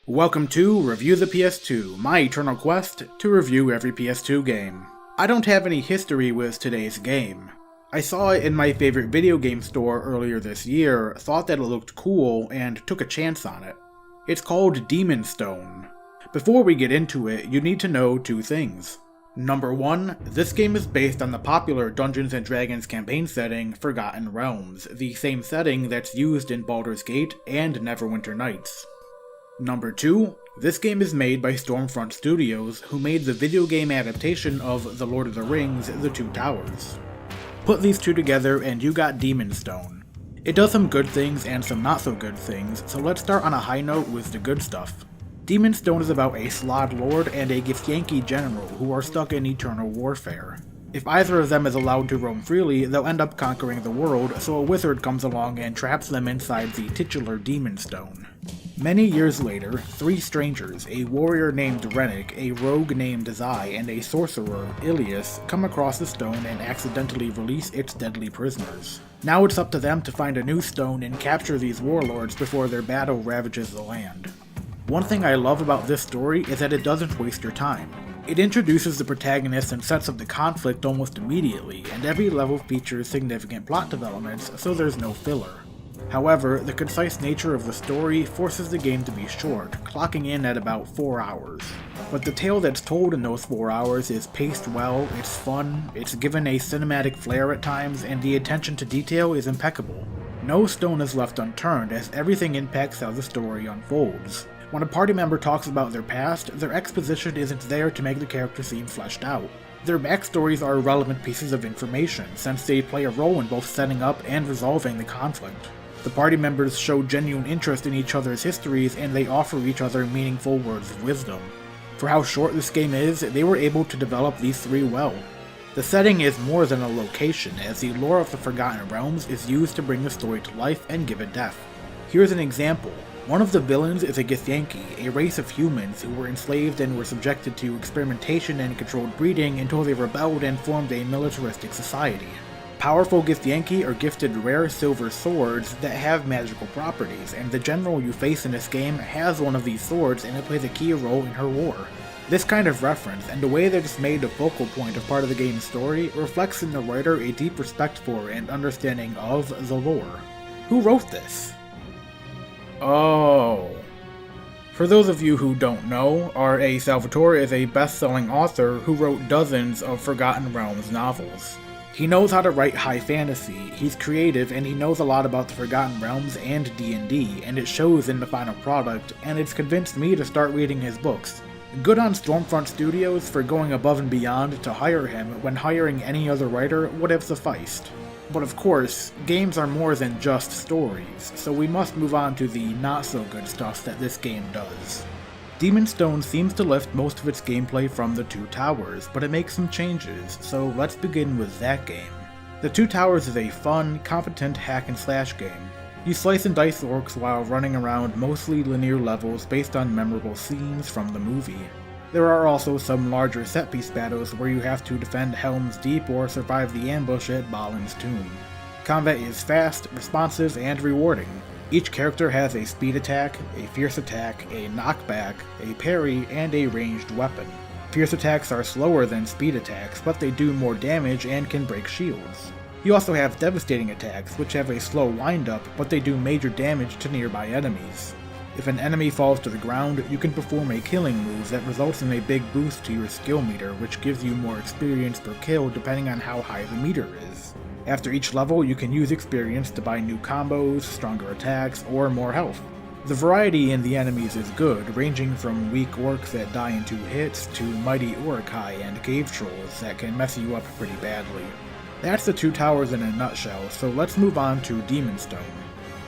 Welcome to Review the PS2, my eternal quest to review every PS2 game. I don't have any history with today's game. I saw it in my favorite video game store earlier this year, thought that it looked cool, and took a chance on it. It's called Demon Stone. Before we get into it, you need to know two things. Number one, this game is based on the popular Dungeons & Dragons campaign setting, Forgotten Realms, the same setting that's used in Baldur's Gate and Neverwinter Nights. Number two, this game is made by Stormfront Studios, who made the video game adaptation of The Lord of the Rings, The Two Towers. Put these two together and you got Demon Stone. It does some good things and some not so good things, so let's start on a high note with the good stuff. Demon Stone is about a Slod Lord and a Githyanki general who are stuck in eternal warfare. If either of them is allowed to roam freely, they'll end up conquering the world, so a wizard comes along and traps them inside the titular Demon Stone. Many years later, three strangers, a warrior named Rennick, a rogue named Zai, and a sorcerer, Ilias, come across the stone and accidentally release its deadly prisoners. Now it's up to them to find a new stone and capture these warlords before their battle ravages the land. One thing I love about this story is that it doesn't waste your time. It introduces the protagonist and sets up the conflict almost immediately, and every level features significant plot developments, so there's no filler. However, the concise nature of the story forces the game to be short, clocking in at about 4 hours. But the tale that's told in those 4 hours is paced well, it's fun, it's given a cinematic flair at times, and the attention to detail is impeccable. No stone is left unturned, as everything impacts how the story unfolds. When a party member talks about their past, their exposition isn't there to make the character seem fleshed out. Their backstories are relevant pieces of information, since they play a role in both setting up and resolving the conflict. The party members show genuine interest in each other's histories, and they offer each other meaningful words of wisdom. For how short this game is, they were able to develop these three well. The setting is more than a location, as the lore of the Forgotten Realms is used to bring the story to life and give it depth. Here's an example. One of the villains is a Githyanki, a race of humans who were enslaved and were subjected to experimentation and controlled breeding until they rebelled and formed a militaristic society. Powerful Githyanki are gifted rare silver swords that have magical properties, and the general you face in this game has one of these swords and it plays a key role in her war. This kind of reference, and the way that it's made a focal point of part of the game's story, reflects in the writer a deep respect for and understanding of the lore. Who wrote this? Oh. For those of you who don't know, R.A. Salvatore is a best-selling author who wrote dozens of Forgotten Realms novels. He knows how to write high fantasy, he's creative, and he knows a lot about the Forgotten Realms and D&D, and it shows in the final product, and it's convinced me to start reading his books. Good on Stormfront Studios for going above and beyond to hire him when hiring any other writer would have sufficed. But of course, games are more than just stories, so we must move on to the not-so-good stuff that this game does. Demon Stone seems to lift most of its gameplay from The Two Towers, but it makes some changes, so let's begin with that game. The Two Towers is a fun, competent hack-and-slash game. You slice and dice orcs while running around mostly linear levels based on memorable scenes from the movie. There are also some larger set-piece battles where you have to defend Helm's Deep or survive the ambush at Balin's Tomb. Combat is fast, responsive, and rewarding. Each character has a speed attack, a fierce attack, a knockback, a parry, and a ranged weapon. Fierce attacks are slower than speed attacks, but they do more damage and can break shields. You also have devastating attacks, which have a slow wind-up, but they do major damage to nearby enemies. If an enemy falls to the ground, you can perform a killing move that results in a big boost to your skill meter, which gives you more experience per kill depending on how high the meter is. After each level, you can use experience to buy new combos, stronger attacks, or more health. The variety in the enemies is good, ranging from weak orcs that die in 2 hits to mighty Urukai and cave trolls that can mess you up pretty badly. That's the Two Towers in a nutshell, so let's move on to Demon Stone.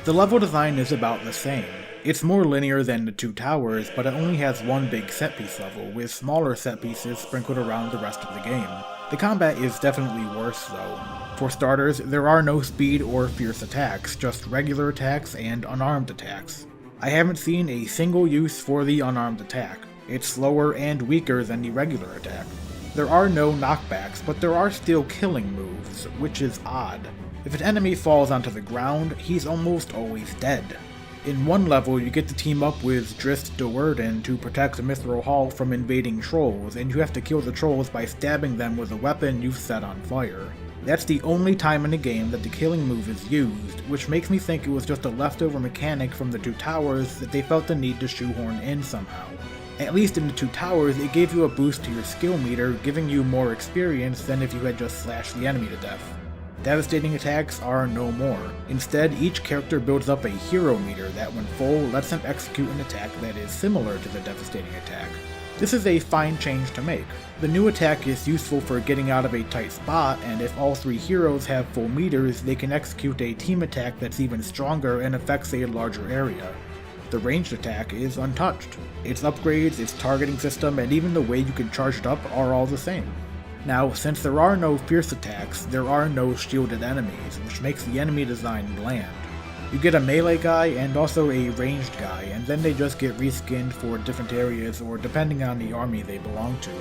The level design is about the same. It's more linear than The Two Towers, but it only has one big set-piece level, with smaller set-pieces sprinkled around the rest of the game. The combat is definitely worse though. For starters, there are no speed or fierce attacks, just regular attacks and unarmed attacks. I haven't seen a single use for the unarmed attack. It's slower and weaker than the regular attack. There are no knockbacks, but there are still killing moves, which is odd. If an enemy falls onto the ground, he's almost always dead. In one level, you get to team up with Drist Do'Urden to protect Mithril Hall from invading trolls, and you have to kill the trolls by stabbing them with a weapon you've set on fire. That's the only time in the game that the killing move is used, which makes me think it was just a leftover mechanic from the Two Towers that they felt the need to shoehorn in somehow. At least in the Two Towers, it gave you a boost to your skill meter, giving you more experience than if you had just slashed the enemy to death. Devastating attacks are no more. Instead, each character builds up a hero meter that when full lets them execute an attack that is similar to the devastating attack. This is a fine change to make. The new attack is useful for getting out of a tight spot, and if all three heroes have full meters, they can execute a team attack that's even stronger and affects a larger area. The ranged attack is untouched. Its upgrades, its targeting system, and even the way you can charge it up are all the same. Now, since there are no fierce attacks, there are no shielded enemies, which makes the enemy design bland. You get a melee guy and also a ranged guy, and then they just get reskinned for different areas or depending on the army they belong to.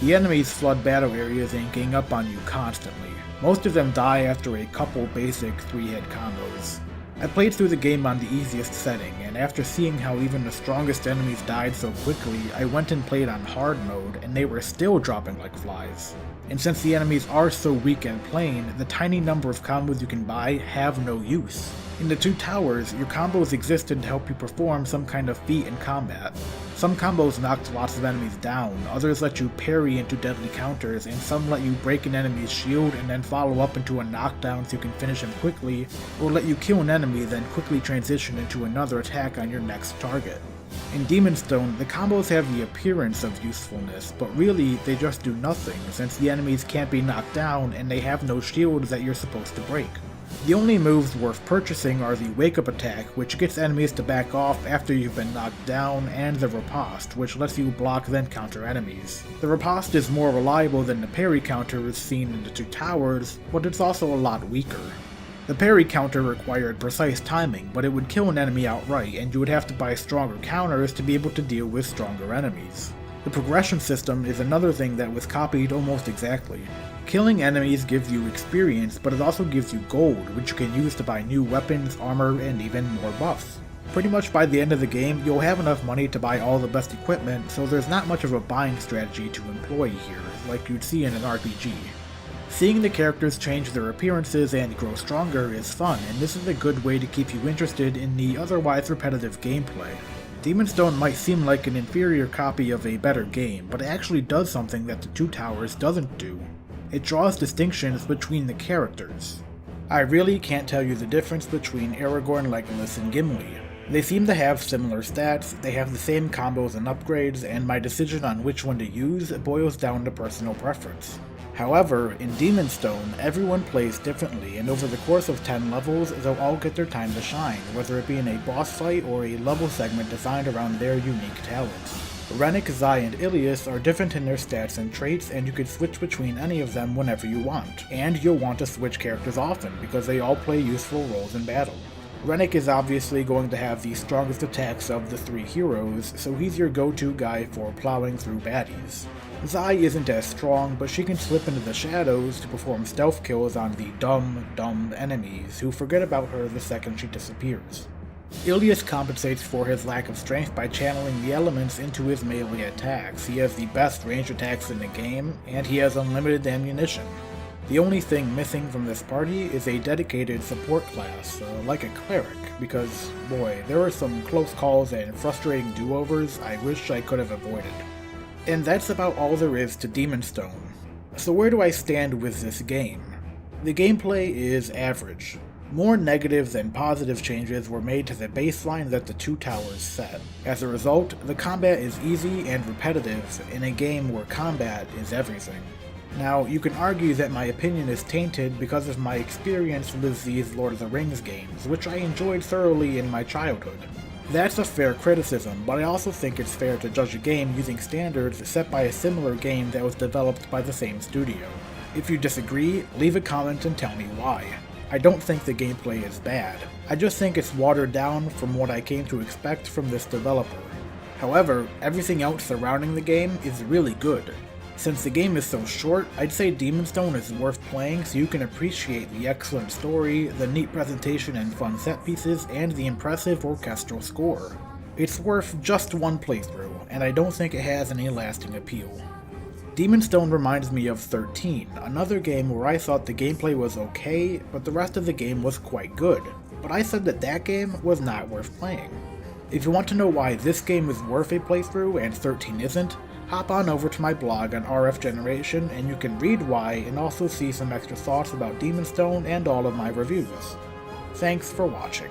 The enemies flood battle areas and gang up on you constantly. Most of them die after a couple basic 3-hit combos. I played through the game on the easiest setting, and after seeing how even the strongest enemies died so quickly, I went and played on hard mode, and they were still dropping like flies. And since the enemies are so weak and plain, the tiny number of combos you can buy have no use. In the Two Towers, your combos existed to help you perform some kind of feat in combat. Some combos knocked lots of enemies down, others let you parry into deadly counters, and some let you break an enemy's shield and then follow up into a knockdown so you can finish him quickly, or let you kill an enemy then quickly transition into another attack on your next target. In Demon's Stone, the combos have the appearance of usefulness, but really they just do nothing since the enemies can't be knocked down and they have no shields that you're supposed to break. The only moves worth purchasing are the Wake Up attack, which gets enemies to back off after you've been knocked down, and the Riposte, which lets you block then counter enemies. The Riposte is more reliable than the parry counter seen in the Two Towers, but it's also a lot weaker. The parry counter required precise timing, but it would kill an enemy outright, and you would have to buy stronger counters to be able to deal with stronger enemies. The progression system is another thing that was copied almost exactly. Killing enemies gives you experience, but it also gives you gold, which you can use to buy new weapons, armor, and even more buffs. Pretty much by the end of the game, you'll have enough money to buy all the best equipment, so there's not much of a buying strategy to employ here, like you'd see in an RPG. Seeing the characters change their appearances and grow stronger is fun, and this is a good way to keep you interested in the otherwise repetitive gameplay. Demon's Stone might seem like an inferior copy of a better game, but it actually does something that the Two Towers doesn't do. It draws distinctions between the characters. I really can't tell you the difference between Aragorn, Legolas, and Gimli. They seem to have similar stats, they have the same combos and upgrades, and my decision on which one to use boils down to personal preference. However, in Demon's Stone, everyone plays differently, and over the course of 10 levels, they'll all get their time to shine, whether it be in a boss fight or a level segment designed around their unique talents. Rennick, Zai, and Ilias are different in their stats and traits, and you can switch between any of them whenever you want. And you'll want to switch characters often, because they all play useful roles in battle. Rennick is obviously going to have the strongest attacks of the three heroes, so he's your go-to guy for plowing through baddies. Zai isn't as strong, but she can slip into the shadows to perform stealth kills on the dumb enemies, who forget about her the second she disappears. Ilias compensates for his lack of strength by channeling the elements into his melee attacks. He has the best ranged attacks in the game, and he has unlimited ammunition. The only thing missing from this party is a dedicated support class, like a cleric, because, boy, there are some close calls and frustrating do-overs I wish I could have avoided. And that's about all there is to Demon's Stone. So where do I stand with this game? The gameplay is average. More negative than positive changes were made to the baseline that the Two Towers set. As a result, the combat is easy and repetitive in a game where combat is everything. Now, you can argue that my opinion is tainted because of my experience with these Lord of the Rings games, which I enjoyed thoroughly in my childhood. That's a fair criticism, but I also think it's fair to judge a game using standards set by a similar game that was developed by the same studio. If you disagree, leave a comment and tell me why. I don't think the gameplay is bad. I just think it's watered down from what I came to expect from this developer. However, everything else surrounding the game is really good. Since the game is so short, I'd say Demon's Stone is worth playing so you can appreciate the excellent story, the neat presentation and fun set pieces, and the impressive orchestral score. It's worth just one playthrough, and I don't think it has any lasting appeal. Demon's Stone reminds me of 13, another game where I thought the gameplay was okay, but the rest of the game was quite good, but I said that that game was not worth playing. If you want to know why this game is worth a playthrough and 13 isn't, hop on over to my blog on RF Generation and you can read why and also see some extra thoughts about Demon's Stone and all of my reviews. Thanks for watching.